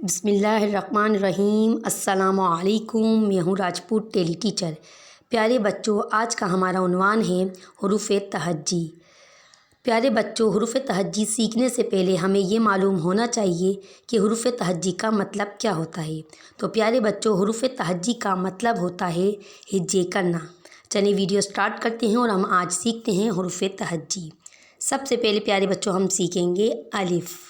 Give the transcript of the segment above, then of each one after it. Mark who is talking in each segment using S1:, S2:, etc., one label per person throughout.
S1: बिस्मिल्लाहिर्रहमानिर्रहीम। अस्सलामुअलैकुम। मैं हूँ राजपूत टेली टीचर। प्यारे बच्चों, आज का हमारा उन्वान है हुरूफ़े तहज्जी। प्यारे बच्चों, हुरूफ़े तहज्जी सीखने से पहले हमें ये मालूम होना चाहिए कि हुरूफ़े तहज्जी का मतलब क्या होता है। तो प्यारे बच्चों, हुरूफ़े तहज्जी का मतलब होता है हिज्जे करना। चलिए वीडियो स्टार्ट करते हैं और हम आज सीखते हैं हुरूफ़े तहज्जी। सबसे पहले प्यारे बच्चों हम सीखेंगे अलिफ़।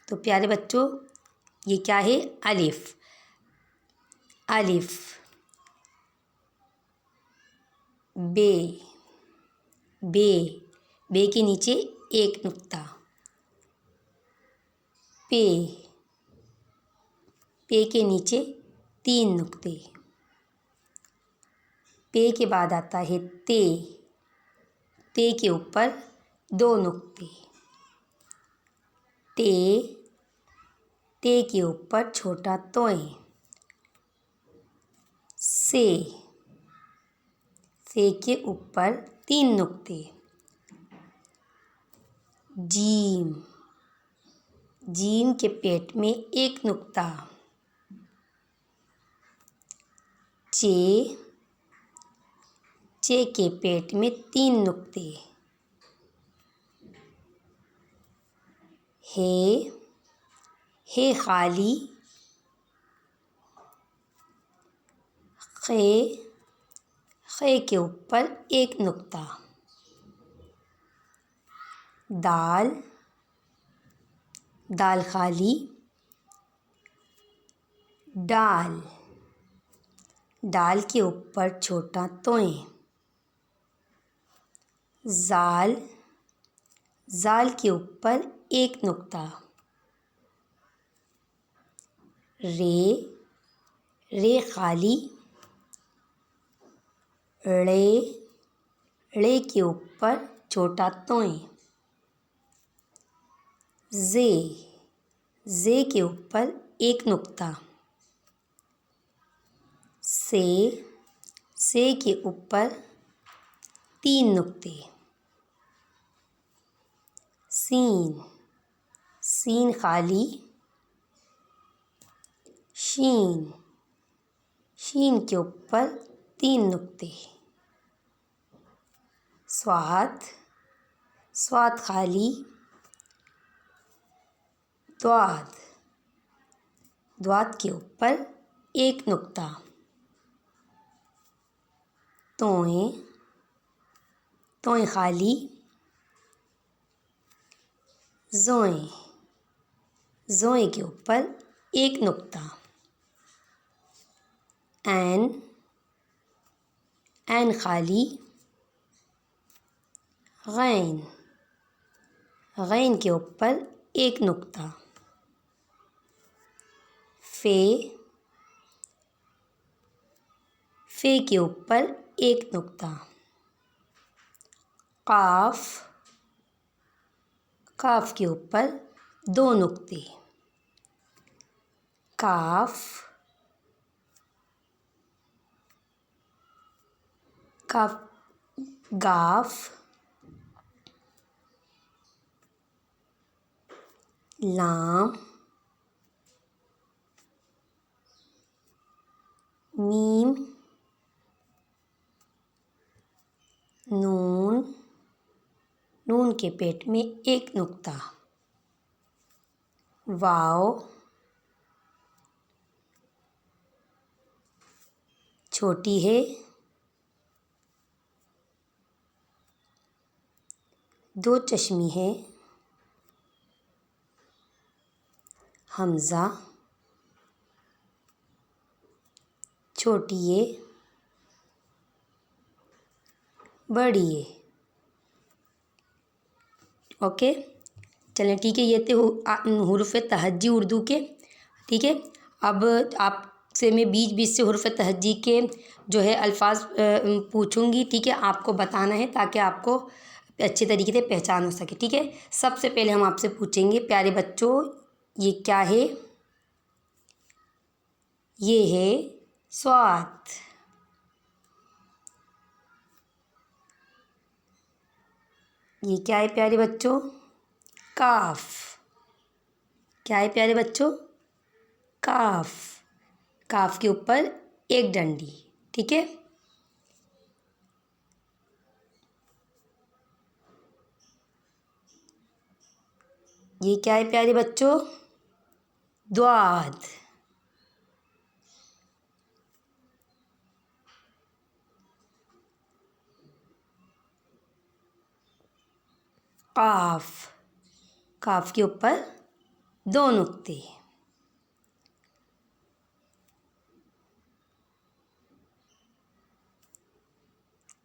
S1: तो प्यारे बच्चों, ये क्या है? अलिफ। अलिफ। बे। बे। बे के नीचे एक नुक्ता। पे। पे के नीचे 3 नुक्ते। पे के बाद आता है ते। ते के ऊपर 2 नुक्ते। ते। ते के ऊपर छोटा तोय। से। से के ऊपर 3 नुक्ते। जीम। जीम के पेट में 1 नुक्ता। चे। चे के पेट में 3 नुक्ते। हे। हे खाली। खे। खे के ऊपर 1 नुक्ता। दाल। दाल खाली। डाल। डाल के ऊपर छोटा तोय। जाल। जाल के ऊपर 1 नुक्ता। रे। रे खाली। ळे। ळे के ऊपर छोटा तोय। जे। जे के ऊपर 1 नुक्ता। से। से के ऊपर 3 नुक्ते। सीन। सीन खाली। शीन। शीन के ऊपर 3 नुक्ते। स्वाद। स्वाद खाली। द्वाद। द्वाद के ऊपर 1 नुक्ता। तोय। तोय खाली। जोय। जोय के ऊपर 1 नुक्ता। ऐन। ऐन खाली। गैन। गैन के ऊपर 1 नुक्ता। फे। फे के ऊपर 1 नुक्ता। काफ। काफ के ऊपर 2 नुक्ते। काफ। काफ। गाफ। लाम। मीम। नून। नून के पेट में 1 नुक्ता। वाव। छोटी है। 2 चश्मी है। हमज़ा। छोटी है। बड़ी है। ओके, चलें ठीक है। ये थे हुरूफ़े तहज्जी उर्दू के। ठीक है, अब आपसे मैं बीच बीच से हुरूफ़े तहज्जी के जो है अल्फाज पूछूंगी। ठीक है, आपको बताना है ताकि आपको अच्छे तरीके से पहचान हो सके। ठीक है, सबसे पहले हम आपसे पूछेंगे प्यारे बच्चों, ये क्या है? ये है स्वाद। ये क्या है प्यारे बच्चों? काफ। क्या है प्यारे बच्चों? काफ। काफ के ऊपर एक डंडी। ठीक है। ये क्या है प्यारे बच्चों? द्वाद। काफ। काफ के ऊपर दो नुक्ते।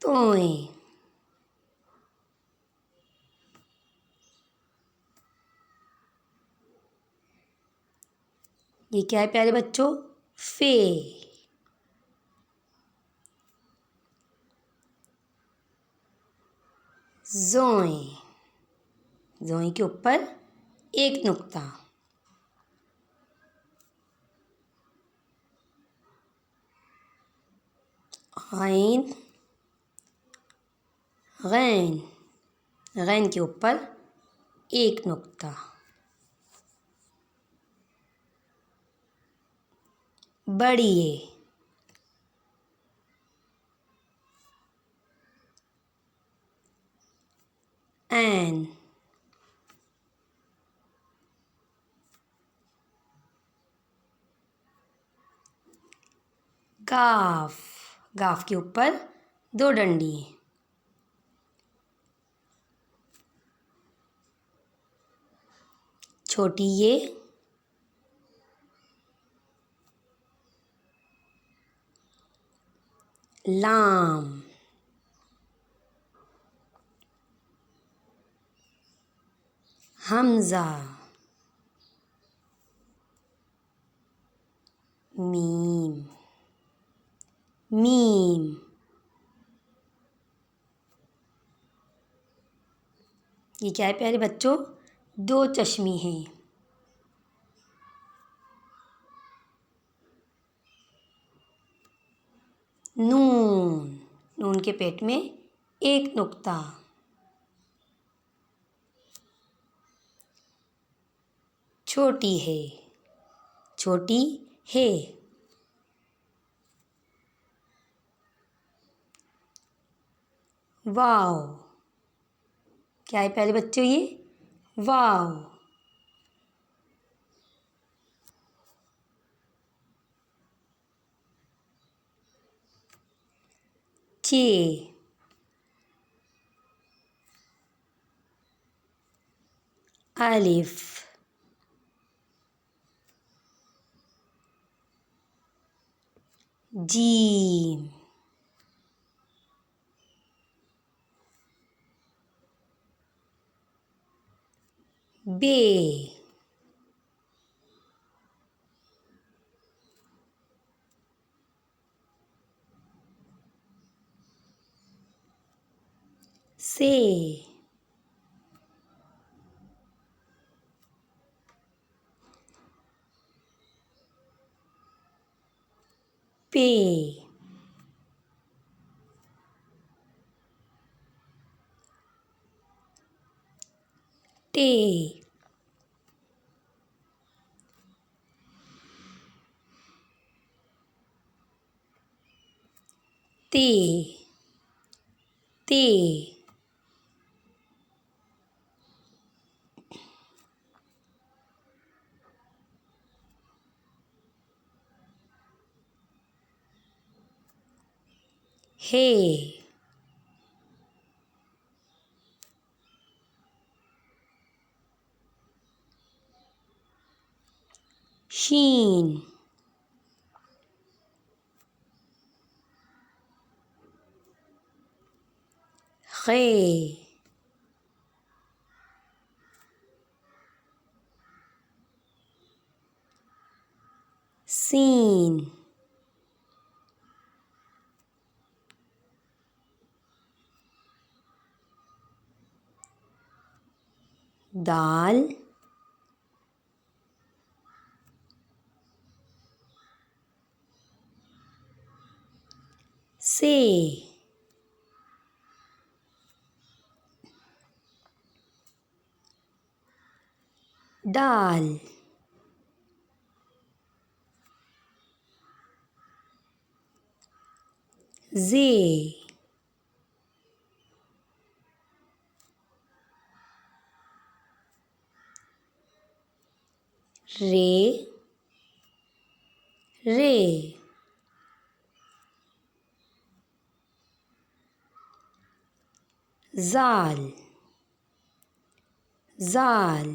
S1: तोए। ये क्या है प्यारे बच्चों? फे। जोए। जोए के ऊपर एक नुक्ता। गैन। गैन। गैन के ऊपर एक नुक्ता। बढ़िए। ऐन। गाफ। गाफ के ऊपर दो डंडी। छोटी ये। लाम। हमजा। मीम। मीम। ये क्या है प्यारे बच्चों? दो चश्मे हैं। नून। नून के पेट में एक नुक्ता। छोटी है। छोटी है। वाव। क्या है प्यारे बच्चों ये? वाव। चे। अलिफ। जीम। बे। से। पे। टे। ते। ते। हे। शीन। खे। सीन। दाल। से। दाल। जे, रे, रे, जाल, जाल,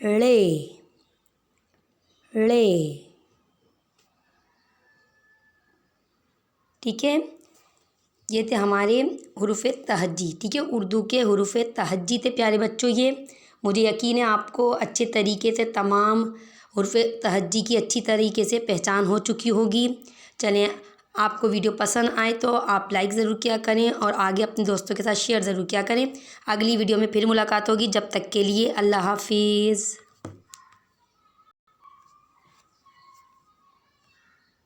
S1: ळे, ळे। ठीक है, ये थे हमारे हुरूफ़ तहज्जी। ठीक है, उर्दू के हुरूफ़ तहज्जी थे प्यारे बच्चों ये। मुझे यकीन है आपको अच्छे तरीके से तमाम हुरूफ़ तहज्जी की अच्छी तरीके से पहचान हो चुकी होगी। चलें, आपको वीडियो पसंद आए तो आप लाइक ज़रूर किया करें और आगे अपने दोस्तों के साथ शेयर ज़रूर किया करें। अगली वीडियो में फिर मुलाकात होगी, जब तक के लिए अल्लाह हाफ़िज़।